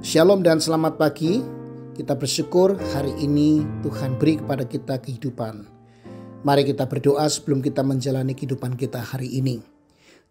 Shalom dan selamat pagi. Kita bersyukur hari ini Tuhan beri kepada kita kehidupan. Mari kita berdoa sebelum kita menjalani kehidupan kita hari ini.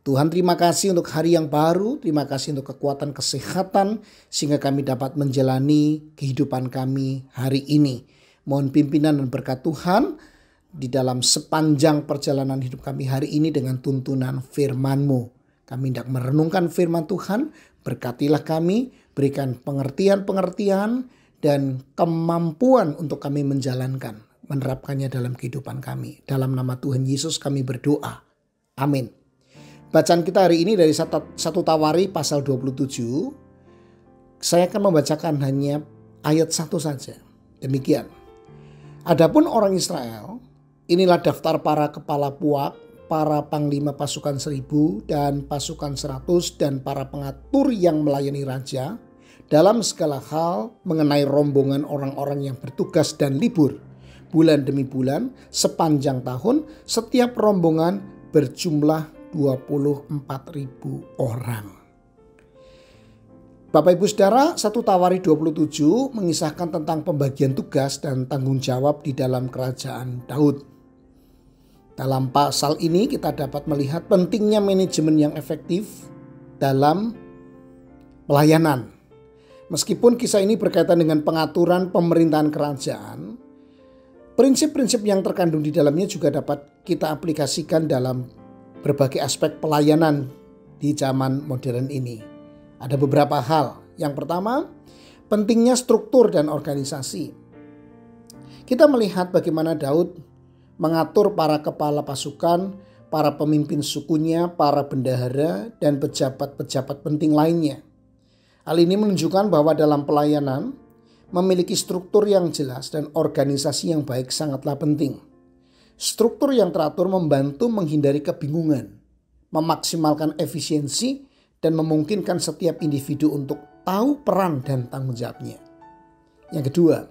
Tuhan, terima kasih untuk hari yang baru. Terima kasih untuk kekuatan kesehatan sehingga kami dapat menjalani kehidupan kami hari ini. Mohon pimpinan dan berkat Tuhan di dalam sepanjang perjalanan hidup kami hari ini dengan tuntunan firman-Mu. Kami hendak merenungkan firman Tuhan, berkatilah kami, berikan pengertian-pengertian dan kemampuan untuk kami menjalankan, menerapkannya dalam kehidupan kami. Dalam nama Tuhan Yesus kami berdoa. Amin. Bacaan kita hari ini dari 1 Tawari pasal 27. Saya akan membacakan hanya ayat 1 saja. Demikian. Adapun orang Israel, inilah daftar para kepala puak, para panglima pasukan 1000 dan pasukan 100 dan para pengatur yang melayani raja dalam segala hal mengenai rombongan orang-orang yang bertugas dan libur bulan demi bulan sepanjang tahun, setiap rombongan berjumlah 24.000 orang. Bapak Ibu Saudara, 1 Tawari 27 mengisahkan tentang pembagian tugas dan tanggung jawab di dalam kerajaan Daud. Dalam pasal ini kita dapat melihat pentingnya manajemen yang efektif dalam pelayanan. Meskipun kisah ini berkaitan dengan pengaturan pemerintahan kerajaan, prinsip-prinsip yang terkandung di dalamnya juga dapat kita aplikasikan dalam berbagai aspek pelayanan di zaman modern ini. Ada beberapa hal. Yang pertama, pentingnya struktur dan organisasi. Kita melihat bagaimana Daud mengatur para kepala pasukan, para pemimpin sukunya, para bendahara, dan pejabat-pejabat penting lainnya. Hal ini menunjukkan bahwa dalam pelayanan, memiliki struktur yang jelas dan organisasi yang baik sangatlah penting. Struktur yang teratur membantu menghindari kebingungan, memaksimalkan efisiensi, dan memungkinkan setiap individu untuk tahu peran dan tanggung jawabnya. Yang kedua,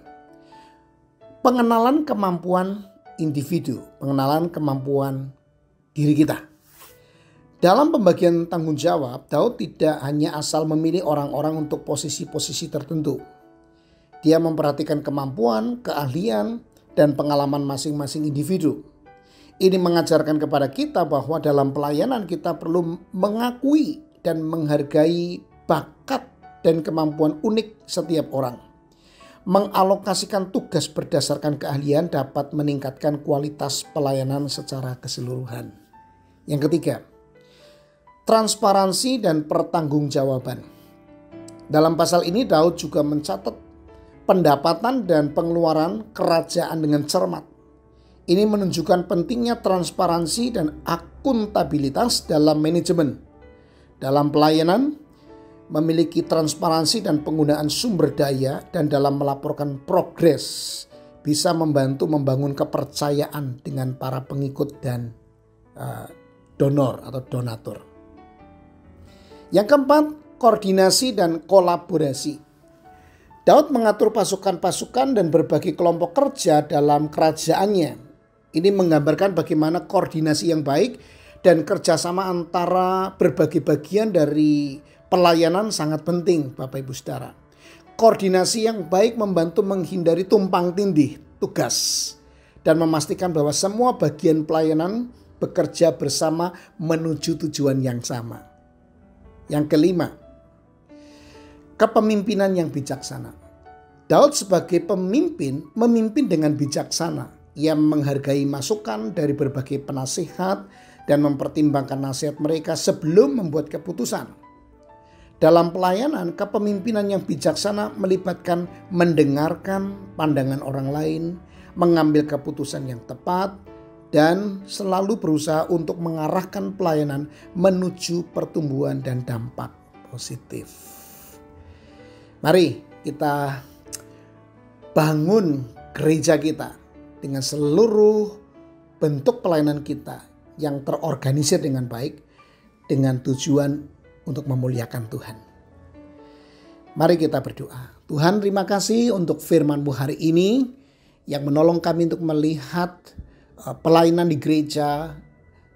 pengenalan kemampuan individu, pengenalan kemampuan diri kita. Dalam pembagian tanggung jawab, Daud tidak hanya asal memilih orang-orang untuk posisi-posisi tertentu. Dia memperhatikan kemampuan, keahlian, dan pengalaman masing-masing individu. Ini mengajarkan kepada kita bahwa dalam pelayanan kita perlu mengakui dan menghargai bakat dan kemampuan unik setiap orang. Mengalokasikan tugas berdasarkan keahlian dapat meningkatkan kualitas pelayanan secara keseluruhan. Yang ketiga, transparansi dan pertanggungjawaban. Dalam pasal ini Daud juga mencatat pendapatan dan pengeluaran kerajaan dengan cermat. Ini menunjukkan pentingnya transparansi dan akuntabilitas dalam manajemen. Dalam pelayanan, memiliki transparansi dan penggunaan sumber daya dan dalam melaporkan progres bisa membantu membangun kepercayaan dengan para pengikut dan donor atau donatur. Yang keempat, koordinasi dan kolaborasi. Daud mengatur pasukan-pasukan dan berbagai kelompok kerja dalam kerajaannya. Ini menggambarkan bagaimana koordinasi yang baik dan kerjasama antara berbagai bagian dari pelayanan sangat penting, Bapak Ibu Saudara. Koordinasi yang baik membantu menghindari tumpang tindih tugas dan memastikan bahwa semua bagian pelayanan bekerja bersama menuju tujuan yang sama. Yang kelima, kepemimpinan yang bijaksana. Daud sebagai pemimpin memimpin dengan bijaksana. Ia menghargai masukan dari berbagai penasihat dan mempertimbangkan nasihat mereka sebelum membuat keputusan. Dalam pelayanan, kepemimpinan yang bijaksana melibatkan mendengarkan pandangan orang lain, mengambil keputusan yang tepat, dan selalu berusaha untuk mengarahkan pelayanan menuju pertumbuhan dan dampak positif. Mari kita bangun gereja kita dengan seluruh bentuk pelayanan kita yang terorganisir dengan baik, dengan tujuan untuk memuliakan Tuhan. Mari kita berdoa. Tuhan, terima kasih untuk firman-Mu hari ini yang menolong kami untuk melihat pelayanan di gereja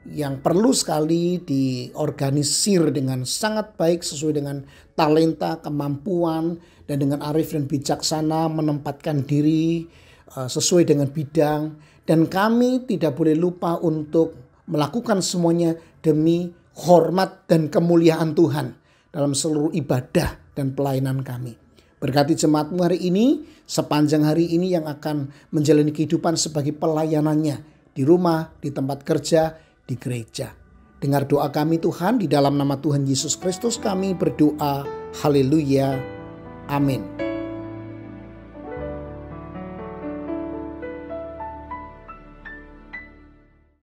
yang perlu sekali diorganisir dengan sangat baik sesuai dengan talenta, kemampuan, dan dengan arif dan bijaksana menempatkan diri sesuai dengan bidang. Dan kami tidak boleh lupa untuk melakukan semuanya demi hormat dan kemuliaan Tuhan dalam seluruh ibadah dan pelayanan kami. Berkati jemaatmu hari ini, sepanjang hari ini yang akan menjalani kehidupan sebagai pelayanannya di rumah, di tempat kerja, di gereja. Dengar doa kami Tuhan, di dalam nama Tuhan Yesus Kristus kami berdoa. Haleluya. Amin.